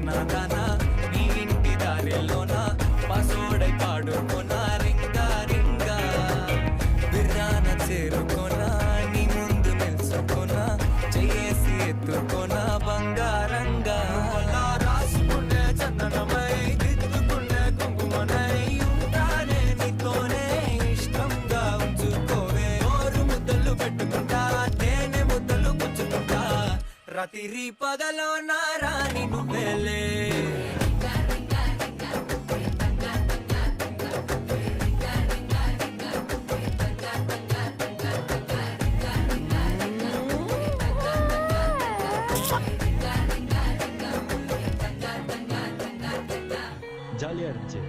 చిన్నదానా నీ ఇంటి దారిలోనా పసోడై పాడుకోనా రింగా రింగా బిర్రాన చేరుకోనా నీ ముందు నిల్చుకోనా చేసి ఎత్తుకోనా బంగారంగా రాసుకునే చందనమై దిద్దుకునే కుంకుమనై ఉంటానే నీతోనే ఇష్టంగా ఉంచుకోవే ఓరు ముద్దలు పెట్టుకుంటా తేనె ముద్దలు పుచ్చుకుంటా రాత్రి పగలో నా రాణి నువ్వేలే జాలియా இருந்துச்சு.